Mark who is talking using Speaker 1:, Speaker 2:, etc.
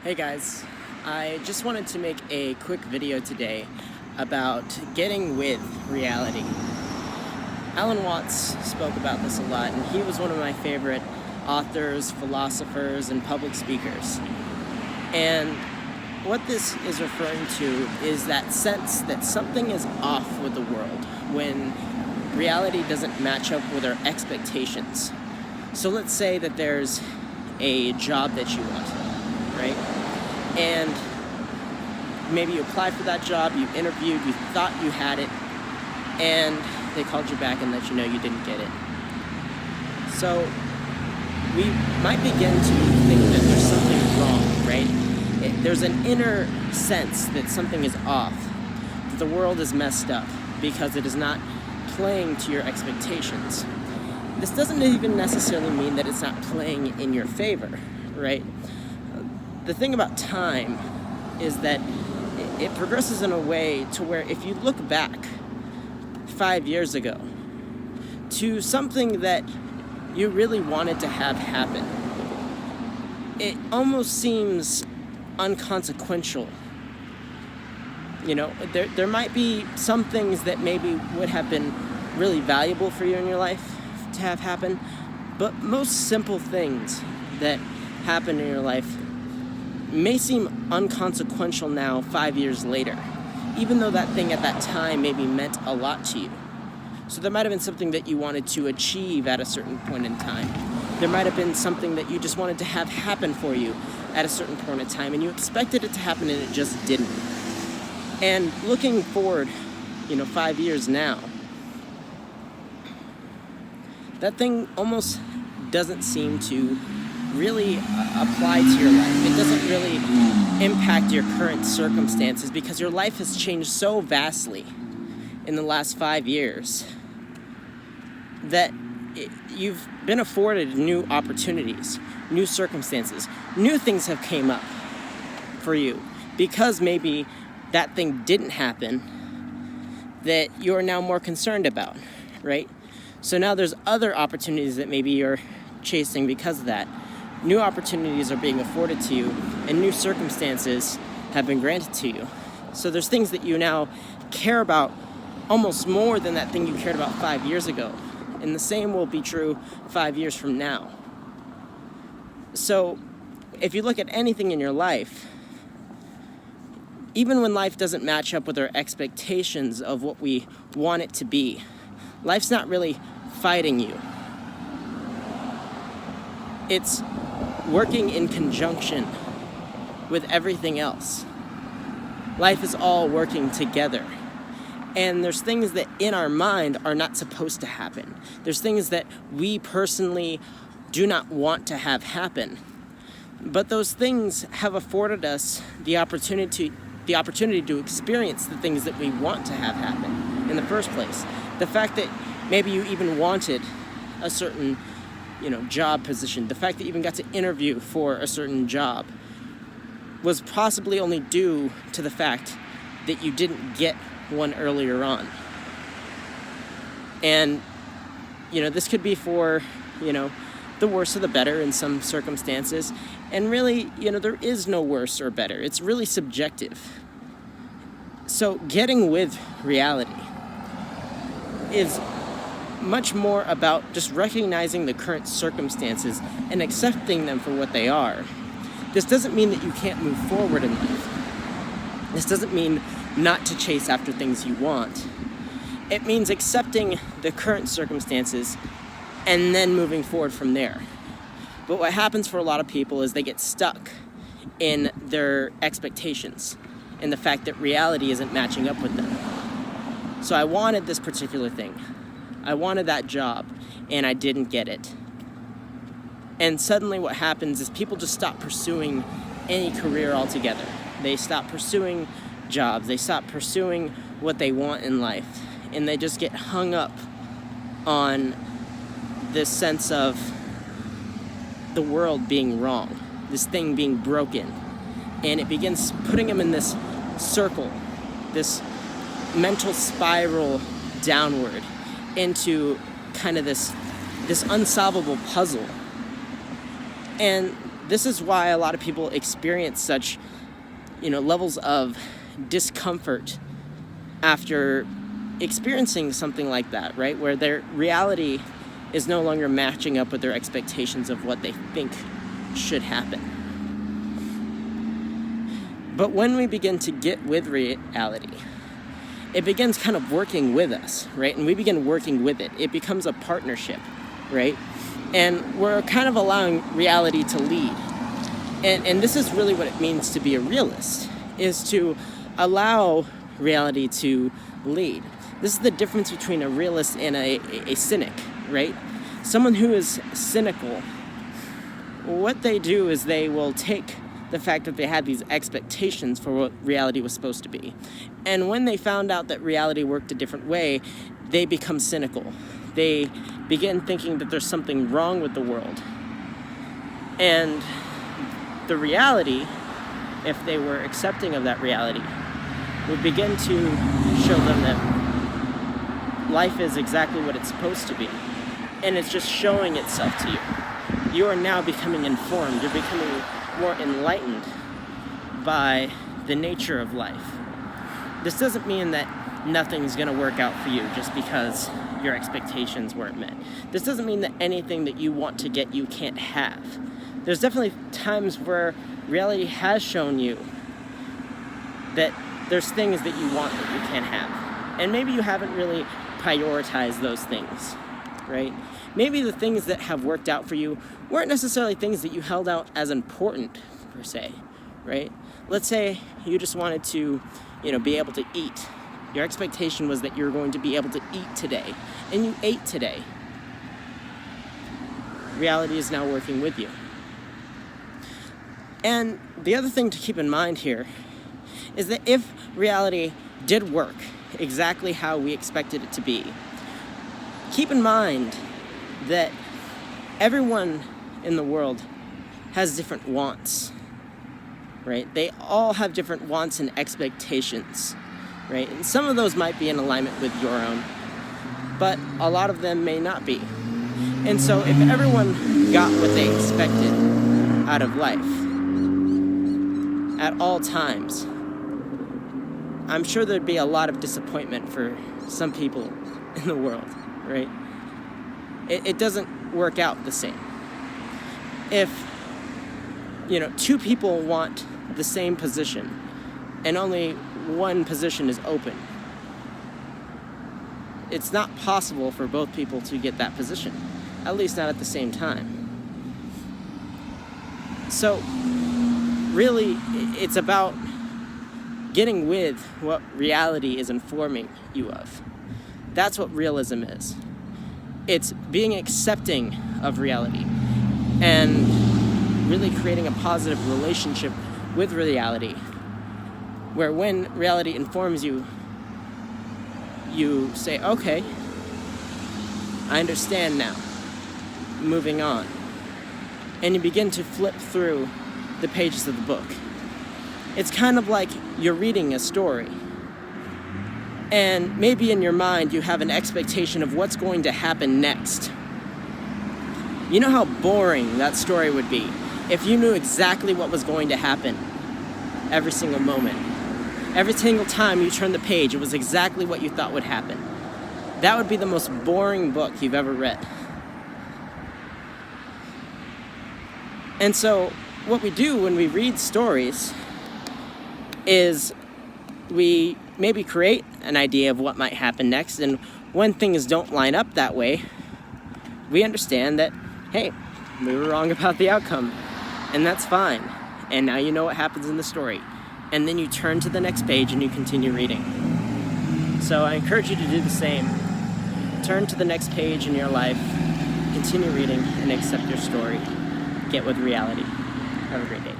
Speaker 1: Hey guys, I just wanted to make a quick video today about getting with reality. Alan Watts spoke about this a lot, and he was one of my favorite authors, philosophers, and public speakers. And what this is referring to is that sense that something is off with the world when reality doesn't match up with our expectations. So let's say that there's a job that you want, right? And maybe you applied for that job, you interviewed, you thought you had it, and they called you back and let you know you didn't get it. So we might begin to think that there's something wrong, right? There's an inner sense that something is off, that the world is messed up because it is not playing to your expectations. This doesn't even necessarily mean that it's not playing in your favor, right? The thing about time is that it progresses in a way to where if you look back 5 years ago to something that you really wanted to have happen, it almost seems unconsequential. You know, there might be some things that maybe would have been really valuable for you in your life to have happen, but most simple things that happen in your life may seem unconsequential now 5 years later, even though that thing at that time maybe meant a lot to you. So there might have been something that you wanted to achieve at a certain point in time. There might have been something that you just wanted to have happen for you at a certain point in time, and you expected it to happen and it just didn't. And looking forward, 5 years now, that thing almost doesn't seem to really apply to your life. It doesn't really impact your current circumstances because your life has changed so vastly in the last 5 years that you've been afforded new opportunities, new circumstances, new things have came up for you because maybe that thing didn't happen that you're now more concerned about, right? So now there's other opportunities that maybe you're chasing because of that. New opportunities are being afforded to you, and new circumstances have been granted to you. So there's things that you now care about almost more than that thing you cared about 5 years ago. And the same will be true 5 years from now. So if you look at anything in your life, even when life doesn't match up with our expectations of what we want it to be, life's not really fighting you. It's working in conjunction with everything else. Life is all working together. And there's things that in our mind are not supposed to happen. There's things that we personally do not want to have happen. But those things have afforded us the opportunity to experience the things that we want to have happen in the first place. The fact that maybe you even wanted a certain job position, the fact that you even got to interview for a certain job was possibly only due to the fact that you didn't get one earlier on. And, this could be for, the worse or the better in some circumstances. And really, there is no worse or better. It's really subjective. So getting with reality is much more about just recognizing the current circumstances and accepting them for what they are. This doesn't mean that you can't move forward in life. This doesn't mean not to chase after things you want. It means accepting the current circumstances and then moving forward from there. But what happens for a lot of people is they get stuck in their expectations and the fact that reality isn't matching up with them. So I wanted this particular thing. I wanted that job, and I didn't get it. And suddenly what happens is people just stop pursuing any career altogether. They stop pursuing jobs. They stop pursuing what they want in life. And they just get hung up on this sense of the world being wrong, this thing being broken. And it begins putting them in this circle, this mental spiral downward into kind of this unsolvable puzzle. And this is why a lot of people experience such, levels of discomfort after experiencing something like that, right? Where their reality is no longer matching up with their expectations of what they think should happen. But when we begin to get with reality, it begins kind of working with us, right? And we begin working with it. It becomes a partnership, right? And we're kind of allowing reality to lead. And this is really what it means to be a realist, is to allow reality to lead. This is the difference between a realist and a cynic, right? Someone who is cynical, what they do is they will take the fact that they had these expectations for what reality was supposed to be. And when they found out that reality worked a different way, they become cynical. They begin thinking that there's something wrong with the world. And the reality, if they were accepting of that reality, would begin to show them that life is exactly what it's supposed to be. And it's just showing itself to you. You are now becoming informed. You're becoming more enlightened by the nature of life. This doesn't mean that nothing's going to work out for you just because your expectations weren't met. This doesn't mean that anything that you want to get you can't have. There's definitely times where reality has shown you that there's things that you want that you can't have. And maybe you haven't really prioritized those things, right? Maybe the things that have worked out for you weren't necessarily things that you held out as important, per se, right? Let's say you just wanted to, be able to eat. Your expectation was that you were going to be able to eat today, and you ate today. Reality is now working with you. And the other thing to keep in mind here is that if reality did work exactly how we expected it to be, keep in mind that everyone in the world has different wants, right? They all have different wants and expectations, right? And some of those might be in alignment with your own, but a lot of them may not be. And so if everyone got what they expected out of life at all times, I'm sure there'd be a lot of disappointment for some people in the world, right? It doesn't work out the same. If, two people want the same position and only one position is open, it's not possible for both people to get that position, at least not at the same time. So, really, it's about getting with what reality is informing you of. That's what realism is. It's being accepting of reality and really creating a positive relationship with reality, where when reality informs you, you say, okay, I understand now, moving on. And you begin to flip through the pages of the book. It's kind of like you're reading a story, and maybe in your mind you have an expectation of what's going to happen next. You know how boring that story would be if you knew exactly what was going to happen every single moment. Every single time you turned the page, it was exactly what you thought would happen. That would be the most boring book you've ever read. And so what we do when we read stories is we maybe create an idea of what might happen next, and when things don't line up that way, we understand that, hey, we were wrong about the outcome, and that's fine. And now you know what happens in the story. And then you turn to the next page and you continue reading. So I encourage you to do the same. Turn to the next page in your life, continue reading, and accept your story. Get with reality. Have a great day.